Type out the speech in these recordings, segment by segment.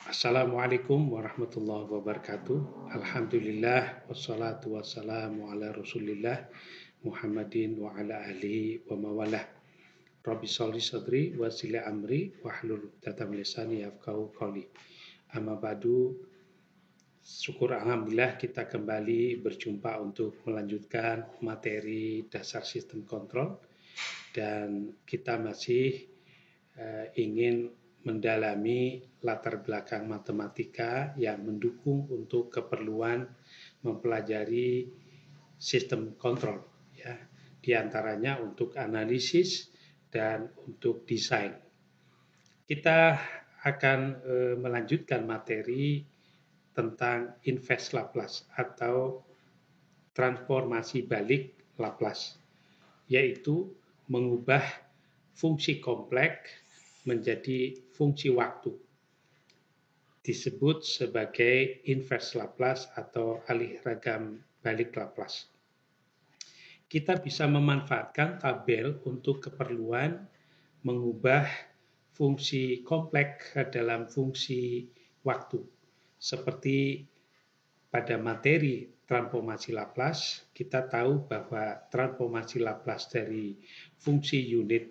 Assalamualaikum warahmatullahi wabarakatuh. Alhamdulillah wassalatu wassalamu ala Rasulillah Muhammadin wa ala alihi wa mawalah. Rabbi sholli sadri wa sili amri wahlul 'uqdatam min lisani yafqahu qawli. Amma ba'du. Syukur alhamdulillah kita kembali berjumpa untuk melanjutkan materi dasar sistem kontrol dan kita masih ingin mendalami latar belakang matematika yang mendukung untuk keperluan mempelajari sistem kontrol, ya, di antaranya untuk analisis dan untuk desain. Kita akan melanjutkan materi tentang inverse Laplace atau transformasi balik Laplace, yaitu mengubah fungsi kompleks menjadi fungsi waktu. Disebut sebagai inverse Laplace atau alih ragam balik Laplace. Kita bisa memanfaatkan tabel untuk keperluan mengubah fungsi kompleks ke dalam fungsi waktu. Seperti pada materi transformasi Laplace, kita tahu bahwa transformasi Laplace dari fungsi unit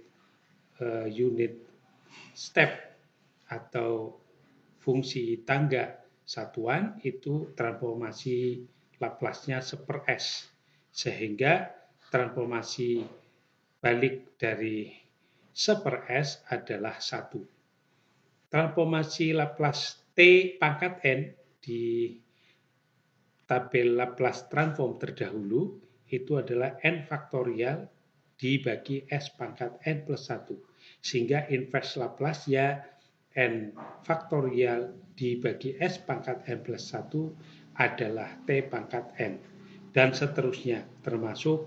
step atau fungsi tangga satuan itu transformasi Laplace-nya seper S, sehingga transformasi balik dari seper S adalah 1. Transformasi Laplace T pangkat N di tabel Laplace transform terdahulu itu adalah N faktorial dibagi S pangkat N plus 1. Sehingga inverse Laplace ya N faktorial dibagi S pangkat N plus 1 adalah T pangkat N. Dan seterusnya, termasuk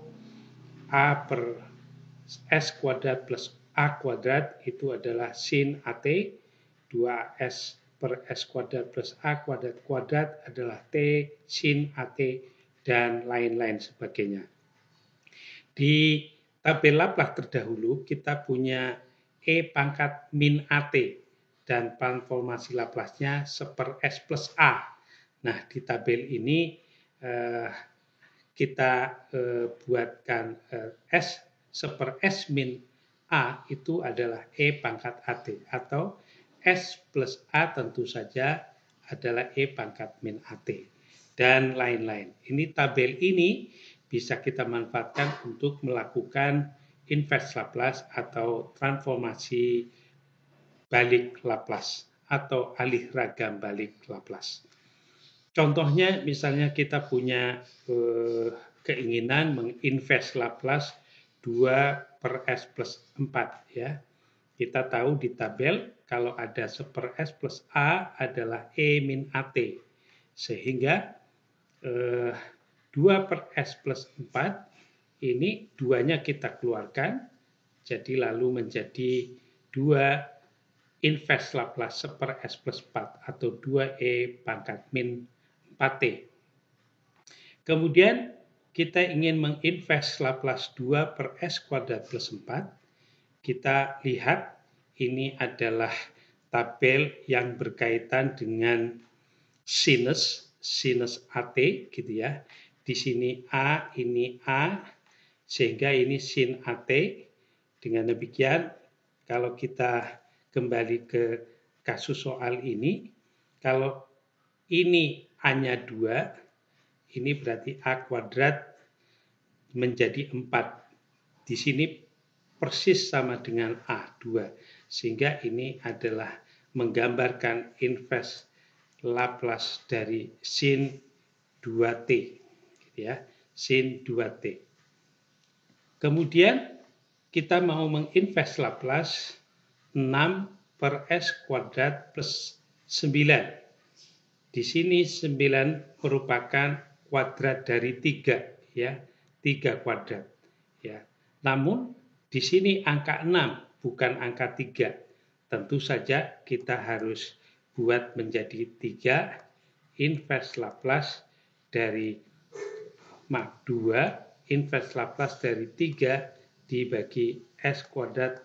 A per S kuadrat plus A kuadrat itu adalah sin AT, 2S per S kuadrat plus A kuadrat adalah T sin AT, dan lain-lain sebagainya. Di tabel Laplace terdahulu kita punya E pangkat min AT dan transformasi Laplace-nya seper S plus A. Nah, di tabel ini kita buatkan S seper S min A itu adalah E pangkat AT, atau S plus A tentu saja adalah E pangkat min AT, dan lain-lain. Ini tabel ini bisa kita manfaatkan untuk melakukan inverse Laplace atau transformasi balik Laplace atau alih ragam balik Laplace. Contohnya misalnya kita punya keinginan menginverse Laplace 2 per S plus 4, ya. Kita tahu di tabel kalau ada seper S plus A adalah E min AT, sehingga 2 per S plus 4 ini 2-nya kita keluarkan, jadi lalu menjadi 2 inverse Laplace seper S plus 4 atau 2E pangkat min 4T. Kemudian kita ingin menginverse Laplace 2 per S kuadrat plus 4. Kita lihat ini adalah tabel yang berkaitan dengan sinus AT gitu ya. Di sini A, ini A, sehingga ini sin AT. Dengan demikian, kalau kita kembali ke kasus soal ini, kalau ini A-nya 2, ini berarti A kuadrat menjadi 4. Di sini persis sama dengan A2, sehingga ini adalah menggambarkan inverse Laplace dari sin 2T, gitu ya, sin 2T. Kemudian kita mau menginverse Laplace 6 per S kuadrat plus 9. Di sini 9 merupakan kuadrat dari 3, ya, 3 kuadrat, ya. Namun di sini angka 6 bukan angka 3. Tentu saja kita harus buat menjadi 3 inverse Laplace dari 2 inverse Laplace dari 3 dibagi S kuadrat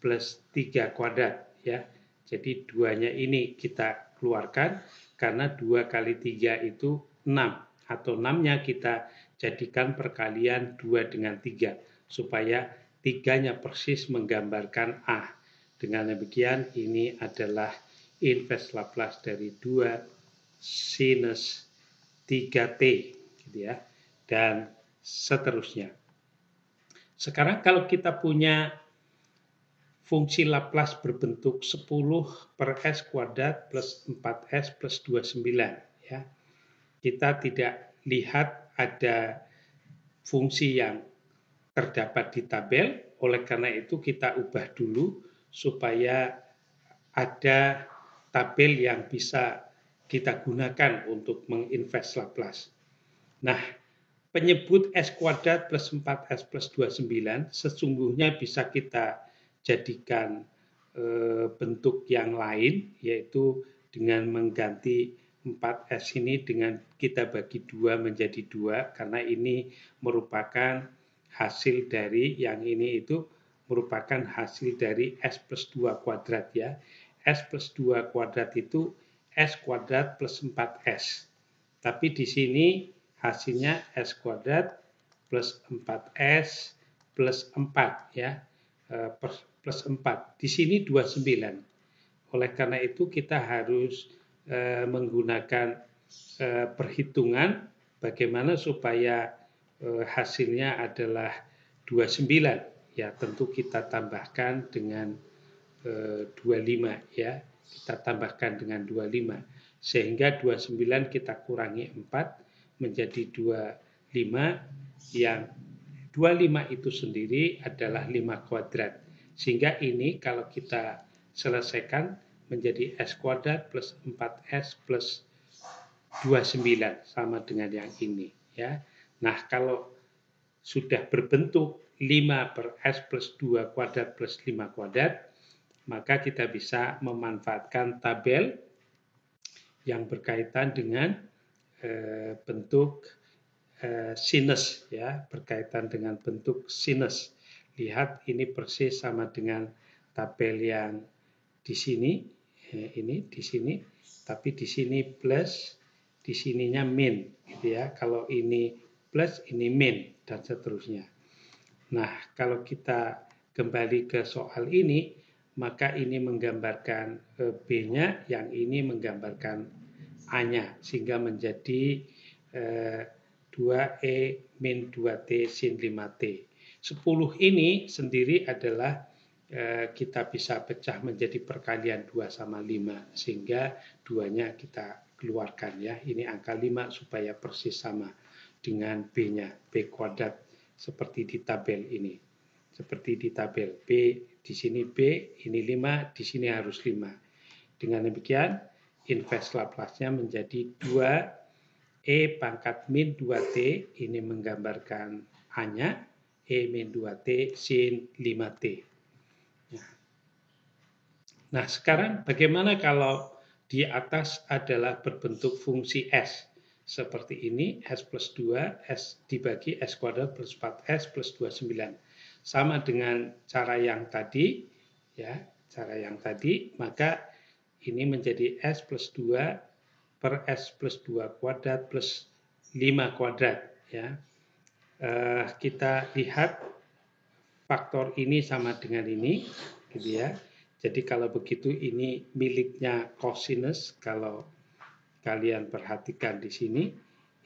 plus 3 kuadrat, ya. Jadi 2-nya ini kita keluarkan karena 2 kali 3 itu 6 atau 6-nya kita jadikan perkalian 2 dengan 3 supaya 3-nya persis menggambarkan A. Dengan demikian ini adalah inverse Laplace dari 2 sinus 3T gitu ya. Dan seterusnya. Sekarang kalau kita punya fungsi Laplace berbentuk 10 per S kuadrat plus 4S plus 29 ya. Kita tidak lihat ada fungsi yang terdapat di tabel, oleh karena itu kita ubah dulu supaya ada tabel yang bisa kita gunakan untuk menginvers Laplace. Nah, penyebut S kuadrat plus 4S plus 29 sesungguhnya bisa kita jadikan bentuk yang lain, yaitu dengan mengganti 4S ini dengan kita bagi 2 menjadi 2, karena ini merupakan hasil dari yang ini itu merupakan hasil dari S plus 2 kuadrat ya. S plus 2 kuadrat itu S kuadrat plus 4S. Tapi di sini hasilnya S kuadrat plus 4S plus 4 ya, plus 4. Di sini 29. Oleh karena itu kita harus menggunakan perhitungan bagaimana supaya hasilnya adalah 29. Ya, tentu kita tambahkan dengan 25 ya. Kita tambahkan dengan 25 sehingga 29 kita kurangi 4 menjadi 25, yang 25 itu sendiri adalah 5 kuadrat. Sehingga ini kalau kita selesaikan menjadi S kuadrat plus 4S plus 29 sama dengan yang ini ya. Nah, kalau sudah berbentuk 5 per S plus 2 kuadrat plus 5 kuadrat, maka kita bisa memanfaatkan tabel yang berkaitan dengan bentuk sinus ya, berkaitan dengan bentuk sinus. Lihat ini persis sama dengan tabel yang di sini, ini di sini, tapi di sini plus, di sininya min gitu ya. Kalau ini plus, ini min dan seterusnya. Nah, kalau kita kembali ke soal ini, maka ini menggambarkan B-nya, yang ini menggambarkan A-nya, sehingga menjadi 2E min 2T sin 5T. 10 ini sendiri adalah kita bisa pecah menjadi perkalian 2 sama 5, sehingga 2-nya kita keluarkan ya. Ini angka 5 supaya persis sama dengan B-nya, B kuadrat seperti di tabel ini. Seperti di tabel B, di sini B, ini 5, di sini harus 5. Dengan demikian, inverse Laplace-nya menjadi 2E pangkat min 2T, ini menggambarkan A-nya, E min 2T sin 5T. Nah, sekarang bagaimana kalau di atas adalah berbentuk fungsi S? Seperti ini, S plus 2, S dibagi S kuadrat plus 4S plus 29. Sama dengan cara yang tadi, ya, cara yang tadi, maka ini menjadi S plus 2 per S plus 2 kuadrat plus 5 kuadrat. Ya. Kita lihat faktor ini sama dengan ini, gitu ya. Jadi kalau begitu ini miliknya cosinus. Kalau kalian perhatikan di sini,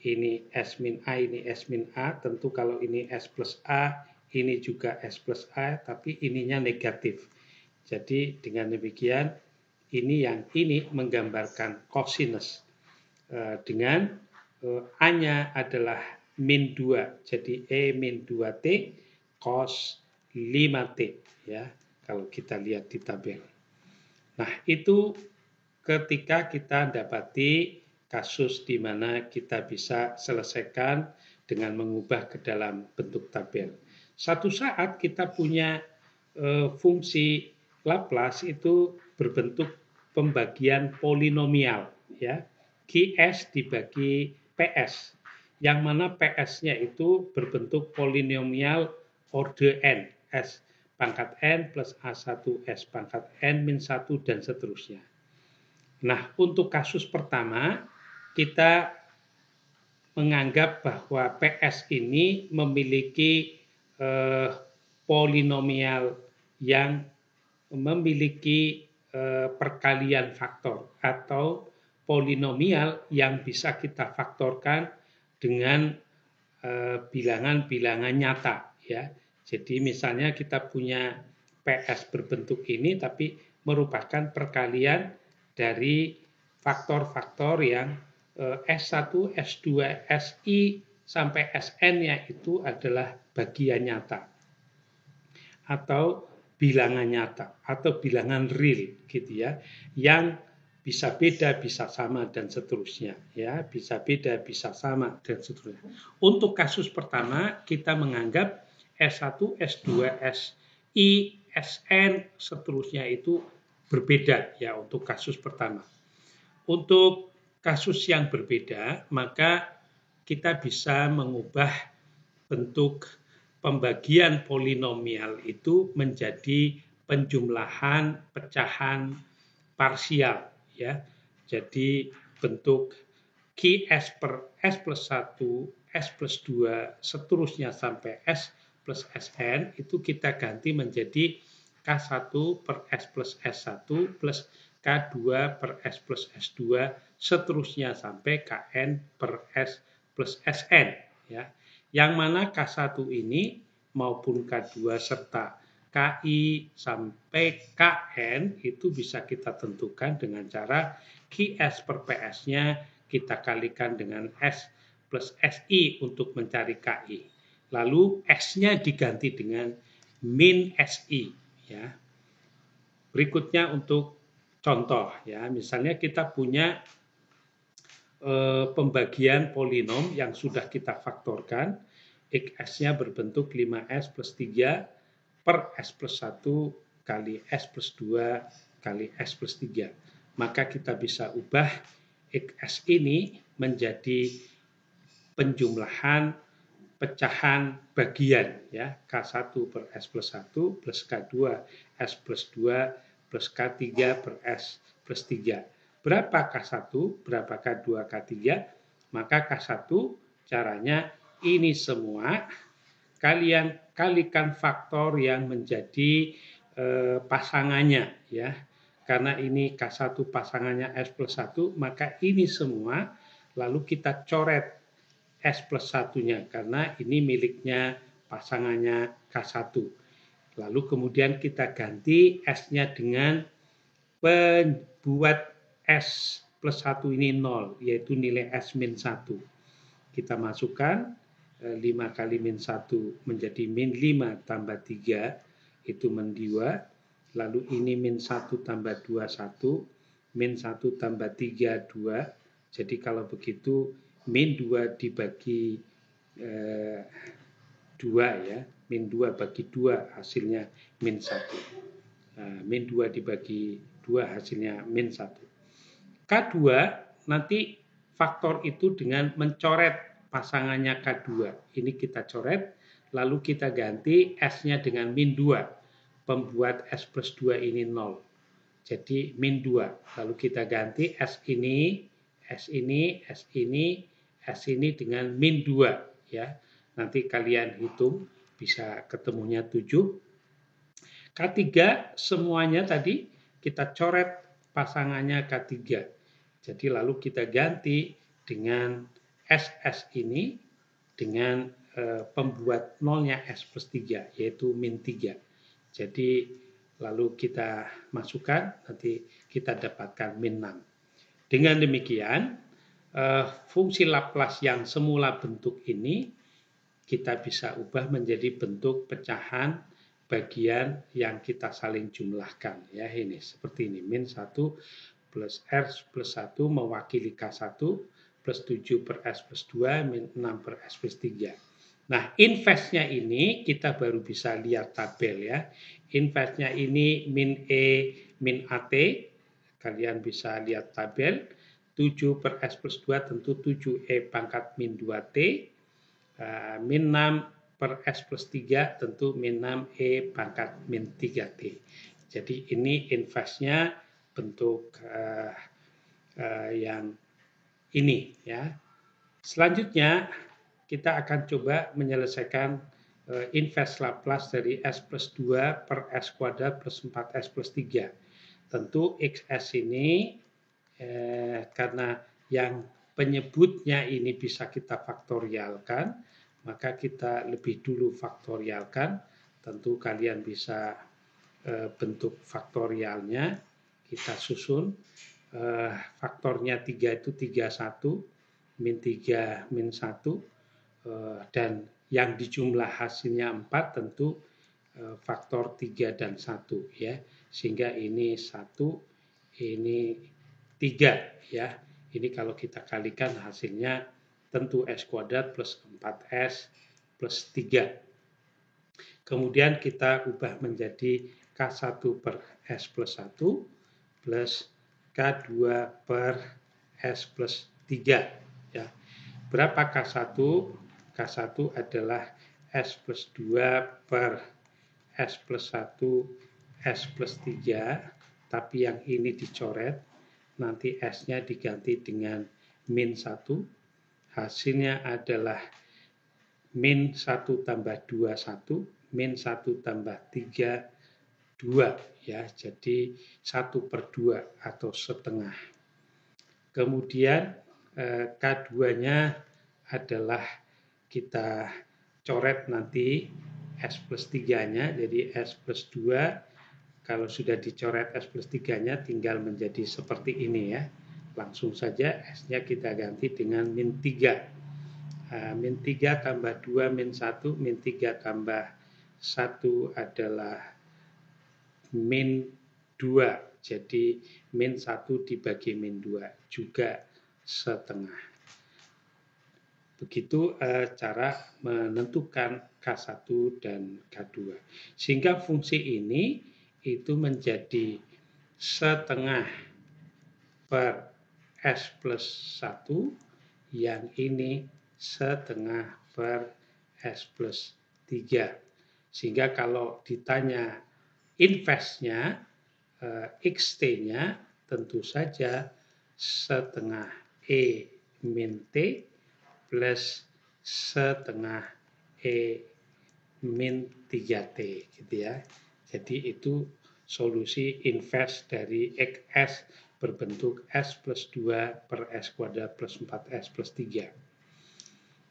ini S min A, ini S min A. Tentu kalau ini S plus A, ini juga S plus A, tapi ininya negatif. Jadi dengan demikian, ini yang ini menggambarkan cosinus. Dengan A-nya adalah min 2. Jadi E min 2T cos 5T. Ya, kalau kita lihat di tabel. Nah, itu ketika kita dapati kasus di mana kita bisa selesaikan dengan mengubah ke dalam bentuk tabel. Satu saat kita punya fungsi Laplace itu berbentuk pembagian polinomial, ya, QS dibagi PS, yang mana PS-nya itu berbentuk polinomial order n, S pangkat n plus A1 S pangkat n min 1 dan seterusnya. Nah, untuk kasus pertama, kita menganggap bahwa PS ini memiliki polinomial yang memiliki perkalian faktor atau polinomial yang bisa kita faktorkan dengan bilangan-bilangan nyata ya. Jadi misalnya kita punya PS berbentuk ini tapi merupakan perkalian dari faktor-faktor yang S1, S2, SI sampai SN-nya itu adalah bagian nyata atau bilangan nyata atau bilangan real gitu ya, yang bisa beda, bisa sama dan seterusnya ya, bisa beda, bisa sama dan seterusnya. Untuk kasus pertama kita menganggap S1, S2, SI, SN seterusnya itu berbeda ya untuk kasus pertama. Untuk kasus yang berbeda maka kita bisa mengubah bentuk pembagian polinomial itu menjadi penjumlahan pecahan parsial ya. Jadi bentuk QS per S plus 1, S plus 2, seterusnya sampai S plus SN itu kita ganti menjadi K1 per S plus S1 plus K2 per S plus S2, seterusnya sampai KN per S plus SN ya. Yang mana K1 ini maupun K2 serta KI sampai KN itu bisa kita tentukan dengan cara QS per PS-nya kita kalikan dengan S plus SI untuk mencari KI. Lalu S-nya diganti dengan min SI ya. Berikutnya untuk contoh ya, misalnya kita punya pembagian polinom yang sudah kita faktorkan, X-nya berbentuk 5S plus 3 per S plus 1 kali S plus 2 kali S plus 3. Maka kita bisa ubah X ini menjadi penjumlahan pecahan bagian ya, K1 per S plus 1 plus K2 S plus 2 plus K3 per S plus 3. Berapa K1, berapa K2, K3, maka K1 caranya ini semua kalian kalikan faktor yang menjadi pasangannya ya. Karena ini K1 pasangannya S plus 1, maka ini semua lalu kita coret S plus 1-nya karena ini miliknya pasangannya K1. Lalu kemudian kita ganti S-nya dengan membuat S plus 1 ini 0, yaitu nilai S min 1. Kita masukkan 5 kali min 1 menjadi min 5 tambah 3, itu min 2. Lalu ini min 1 tambah 2, 1. Min 1 tambah 3, 2. Jadi kalau begitu min 2 dibagi 2 ya. Min 2 bagi 2 hasilnya min 1. Min 2 dibagi 2 hasilnya min 1. K2 nanti faktor itu dengan mencoret pasangannya K2. Ini kita coret, lalu kita ganti S-nya dengan min 2. Pembuat S plus 2 ini 0. Jadi min 2. Lalu kita ganti S ini, S ini, S ini, S ini dengan min 2. Ya. Nanti kalian hitung, bisa ketemunya 7. K3 semuanya tadi kita coret pasangannya K3. Jadi lalu kita ganti dengan SS ini dengan pembuat nolnya S plus 3, yaitu min 3. Jadi lalu kita masukkan, nanti kita dapatkan min 6. Dengan demikian, fungsi Laplace yang semula bentuk ini kita bisa ubah menjadi bentuk pecahan bagian yang kita saling jumlahkan ya, ini seperti ini, min 1 plus R plus 1 mewakili K1 plus 7 per S plus 2 min 6 per S plus 3. Nah, inverse-nya ini kita baru bisa lihat tabel ya. Inverse-nya ini min E min AT, kalian bisa lihat tabel. 7 per S plus 2 tentu 7E pangkat min 2T. Min 6 per S plus 3 tentu min 6E pangkat min 3T. Jadi ini inverse-nya bentuk yang ini ya. Selanjutnya kita akan coba menyelesaikan inverse Laplace dari S plus 2 per S kuadrat plus 4S plus 3. Tentu XS ini karena yang penyebutnya ini bisa kita faktorialkan, maka kita lebih dulu faktorialkan. Tentu kalian bisa bentuk faktorialnya, kita susun. Faktornya 3 itu 31, min 3, min 1, dan yang dijumlah hasilnya 4 tentu faktor 3 dan 1 ya. Sehingga ini 1, ini 3 ya. Ini kalau kita kalikan hasilnya tentu S kuadrat plus 4S plus 3. Kemudian kita ubah menjadi K1 per S plus 1 plus K2 per S plus 3 ya. Berapa K1? K1 adalah S plus 2 per S plus 1 S plus 3, tapi yang ini dicoret, nanti S-nya diganti dengan min 1, hasilnya adalah min 1 tambah 2, 1, min 1 tambah 3, 2 ya, jadi 1/2 atau setengah. Kemudian K2-nya adalah kita coret nanti S plus 3-nya, jadi S plus 2, kalau sudah dicoret S plus 3-nya tinggal menjadi seperti ini ya. Langsung saja S-nya kita ganti dengan min 3. Min 3 tambah 2 min 1, min 3 tambah 1 adalah min 2. Jadi min 1 dibagi min 2 juga setengah. Begitu cara menentukan K1 dan K2. Sehingga fungsi ini itu menjadi setengah per S plus 1, yang ini setengah per S plus 3. Sehingga kalau ditanya inverse-nya, XT-nya tentu saja setengah E min T plus setengah E min 3T gitu ya. Jadi itu solusi inverse dari XS berbentuk S plus 2 per S kuadrat plus 4S plus 3.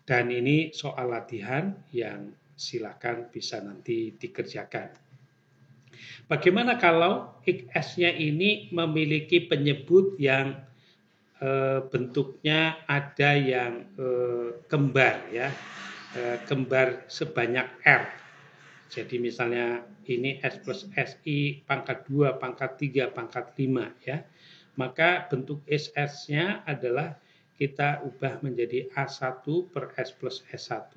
Dan ini soal latihan yang silakan bisa nanti dikerjakan. Bagaimana kalau XS-nya ini memiliki penyebut yang bentuknya ada yang kembar ya, kembar sebanyak R. Jadi misalnya ini S plus SI pangkat 2, pangkat 3, pangkat 5 ya. Maka bentuk SS-nya adalah kita ubah menjadi A1 per S plus S1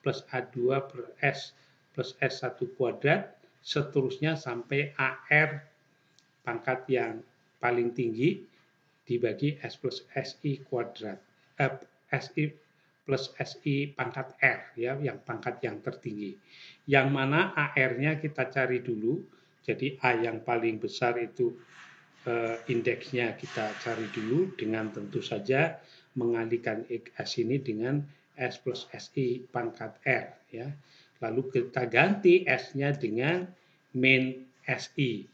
plus A2 per S plus S1 kuadrat, seterusnya sampai AR pangkat yang paling tinggi dibagi S plus SI kuadrat, SI plus SI pangkat R ya, yang pangkat yang tertinggi. Yang mana AR-nya kita cari dulu. Jadi A yang paling besar itu indeksnya kita cari dulu dengan tentu saja mengalihkan S ini dengan S plus SI pangkat R ya. Lalu kita ganti S-nya dengan min SI.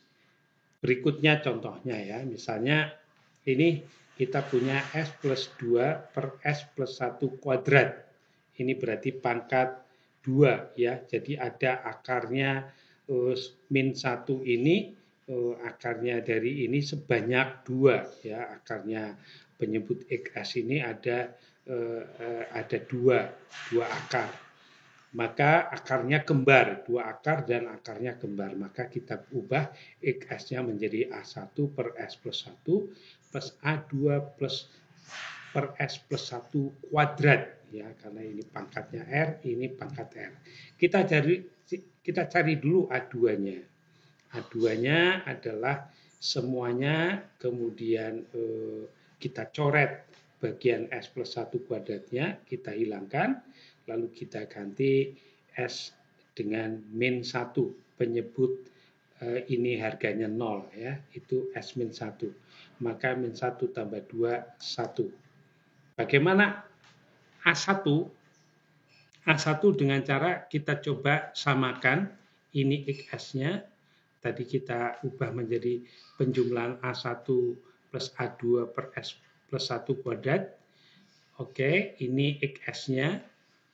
Berikutnya contohnya ya, misalnya ini kita punya S plus 2 per S plus 1 kuadrat. Ini berarti pangkat 2 ya, jadi ada akarnya min 1 ini, akarnya dari ini sebanyak 2 ya, akarnya penyebut XS ini ada 2 akar. Maka akarnya kembar, 2 akar dan akarnya kembar. Maka kita ubah XS-nya menjadi A1 per S plus 1 plus A2 plus per S plus 1 kuadrat. Ya, karena ini pangkatnya R, ini pangkat R. Kita cari dulu A2-nya. A2-nya adalah semuanya, kemudian kita coret bagian S plus 1 kuadratnya, kita hilangkan. Lalu kita ganti S dengan min 1, penyebut ini harganya 0 ya, itu S min 1. maka min 1 tambah 2, 1. Bagaimana A1? A1 dengan cara kita coba samakan, ini XS-nya, tadi kita ubah menjadi penjumlahan A1 plus A2 per S plus 1 kuadrat. Oke, ini XS-nya.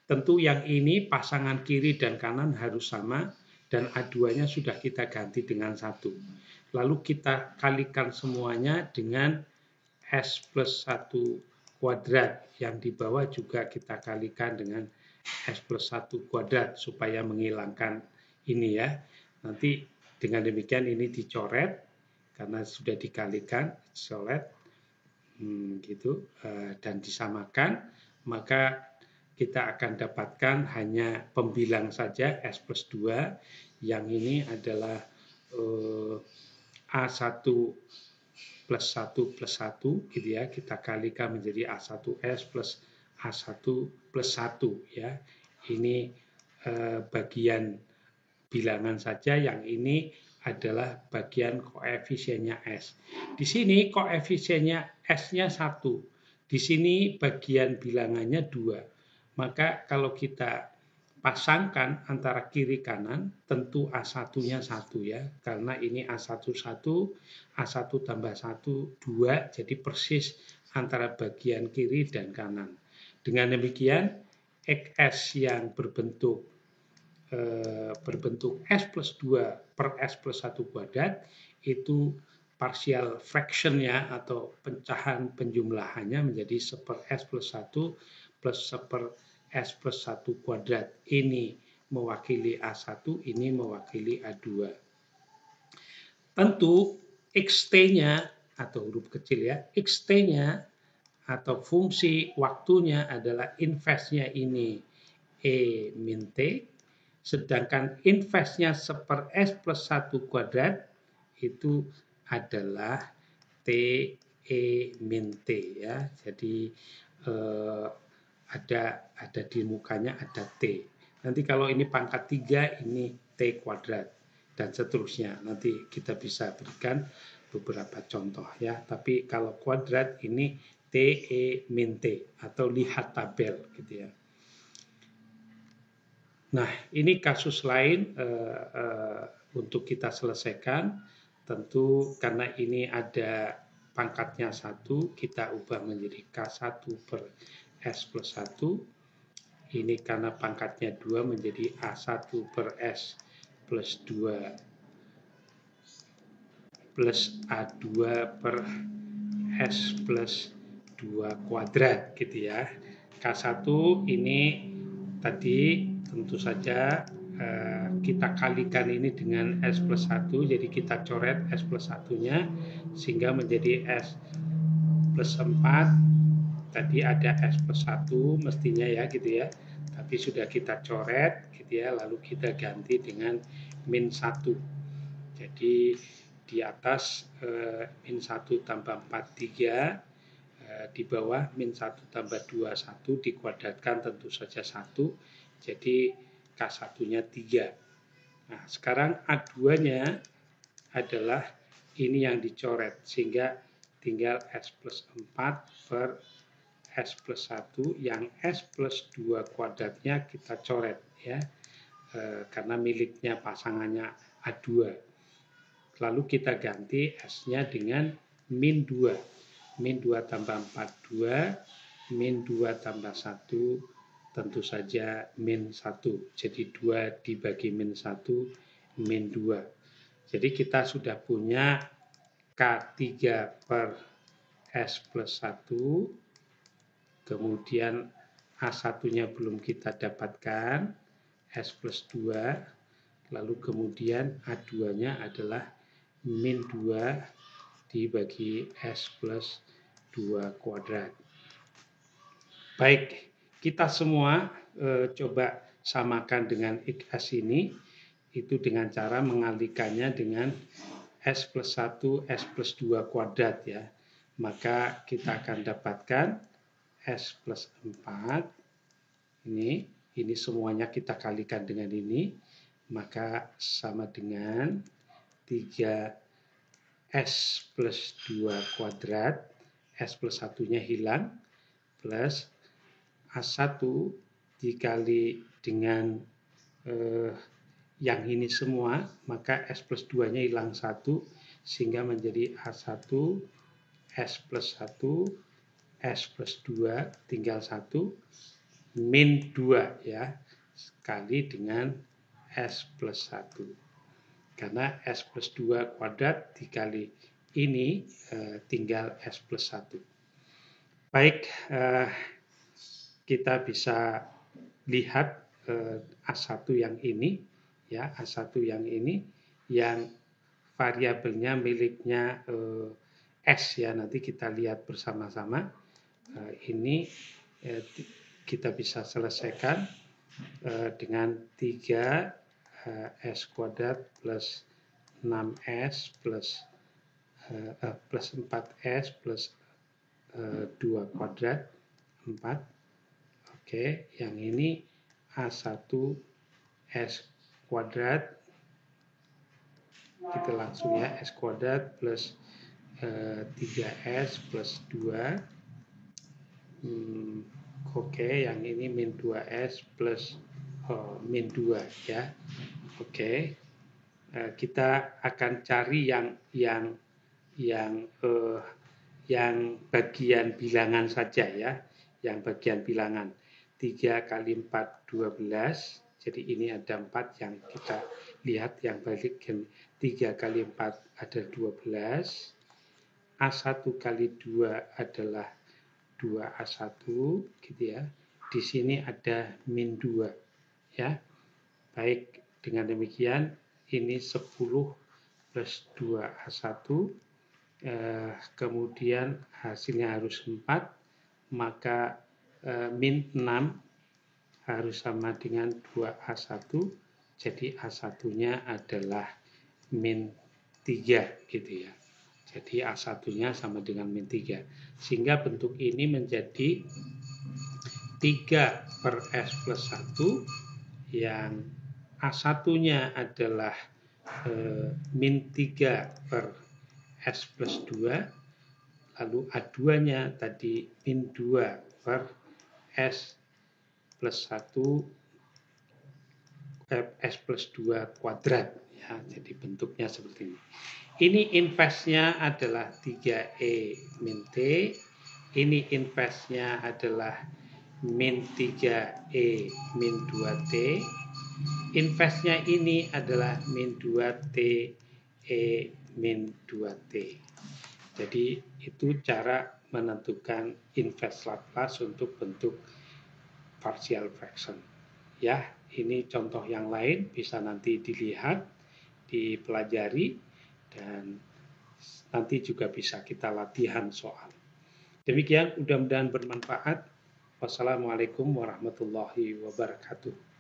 Tentu yang ini pasangan kiri dan kanan harus sama, dan A2-nya sudah kita ganti dengan 1. Lalu kita kalikan semuanya dengan S plus 1 kuadrat. Yang di bawah juga kita kalikan dengan S plus 1 kuadrat supaya menghilangkan ini ya. Nanti dengan demikian ini dicoret karena sudah dikalikan, coret gitu dan disamakan, maka kita akan dapatkan hanya pembilang saja S plus 2. Yang ini adalah A1 plus 1 plus 1 gitu ya, kita kalikan menjadi A1S plus A1 plus 1 ya. Ini bagian bilangan saja, yang ini adalah bagian koefisiennya S. Di sini koefisiennya S-nya 1. Di sini bagian bilangannya 2. Maka kalau kita pasangkan antara kiri kanan, tentu A1-nya 1 ya. Karena ini A1 1, A1 tambah 1, 2, jadi persis antara bagian kiri dan kanan. Dengan demikian, XS yang berbentuk S plus 2 per S plus 1 kuadrat, itu partial fraction-nya atau pecahan penjumlahannya menjadi 1/, S plus 1 plus 1/, S plus 1 kuadrat. Ini mewakili A1, ini mewakili A2. Tentu XT-nya atau huruf kecil ya, XT-nya atau fungsi waktunya adalah inverse-nya ini E min T, sedangkan inverse-nya 1/, S plus 1 kuadrat itu adalah T E min T ya. Jadi ada di mukanya ada T. Nanti kalau ini pangkat 3 ini T kuadrat dan seterusnya. Nanti kita bisa berikan beberapa contoh ya. Tapi kalau kuadrat ini T E min T atau lihat tabel gitu ya. Nah, ini kasus lain untuk kita selesaikan. Tentu karena ini ada pangkatnya 1, kita ubah menjadi K1 per S plus 1. Ini karena pangkatnya 2 menjadi A1 per S plus 2 plus A2 per S plus 2 kuadrat gitu ya. K1 ini tadi tentu saja kita kalikan ini dengan S plus 1, jadi kita coret S plus 1-nya sehingga menjadi S plus 4. Tadi ada S plus 1 mestinya ya gitu ya, tapi sudah kita coret gitu ya, lalu kita ganti dengan min 1. Jadi di atas min 1 tambah 4, 3, di bawah min 1 tambah 2, 1 dikuadratkan tentu saja 1, jadi K1-nya 3. Nah, sekarang A2-nya adalah ini yang dicoret, sehingga tinggal S plus 4 per S plus 1, yang S plus 2 kuadratnya kita coret ya, karena miliknya pasangannya A2. Lalu kita ganti S-nya dengan min 2. Min 2 tambah 4, 2. Min 2 tambah 1, tentu saja min 1. Jadi 2 dibagi min 1, min 2. Jadi kita sudah punya K3 per S plus 1. Kemudian A1-nya belum kita dapatkan, S plus 2. Lalu kemudian A2-nya adalah min 2 dibagi S plus 2 kuadrat. Baik, kita semua coba samakan dengan XS ini, itu dengan cara mengalihkannya dengan S plus 1, S plus 2 kuadrat ya. Maka kita akan dapatkan S plus 4, ini semuanya kita kalikan dengan ini, maka sama dengan 3 S plus 2 kuadrat, S plus 1-nya hilang, plus A1 dikali dengan yang ini semua, maka S plus 2-nya hilang 1, sehingga menjadi A1, S plus 1, S plus 2, tinggal 1, min 2 ya, sekali dengan S plus 1. Karena S plus 2 kuadrat dikali ini tinggal S plus 1. Baik, kita bisa lihat A1 yang ini, ya, A1 yang ini, yang variabelnya miliknya S ya, nanti kita lihat bersama-sama. Ini kita bisa selesaikan dengan 3 S kuadrat plus 6S plus 4S plus 2 kuadrat 4. Oke, yang ini A1 S kuadrat, kita langsung ya, S kuadrat plus 3S plus 2. Oke, yang ini min 2S plus min 2 ya. Oke, kita akan cari yang bagian bilangan saja ya, yang bagian bilangan. 3 kali 4, 12. Jadi ini ada 4 yang kita lihat yang bagian 3 kali 4 ada 12. A1 kali 2 adalah 2A1 gitu ya. Di sini ada min 2 ya. Baik, dengan demikian ini 10 plus 2A1, kemudian hasilnya harus 4, maka min 6 harus sama dengan 2A1, jadi A1-nya adalah min 3 gitu ya. Jadi A1-nya sama dengan min 3. Sehingga bentuk ini menjadi 3 per S plus 1, yang A1-nya adalah min 3 per S plus 2, lalu A2-nya tadi min 2 per S plus 1, S plus 2 kuadrat. Ya, jadi bentuknya seperti ini. Ini investnya adalah 3E min T, ini investnya adalah min 3E min 2T, investnya ini adalah min 2T E min 2T. Jadi itu cara menentukan invest Laplace untuk bentuk partial fraction. Ya, ini contoh yang lain bisa nanti dilihat, dipelajari, dan nanti juga bisa kita latihan soal. Demikian, mudah-mudahan bermanfaat. Wassalamualaikum warahmatullahi wabarakatuh.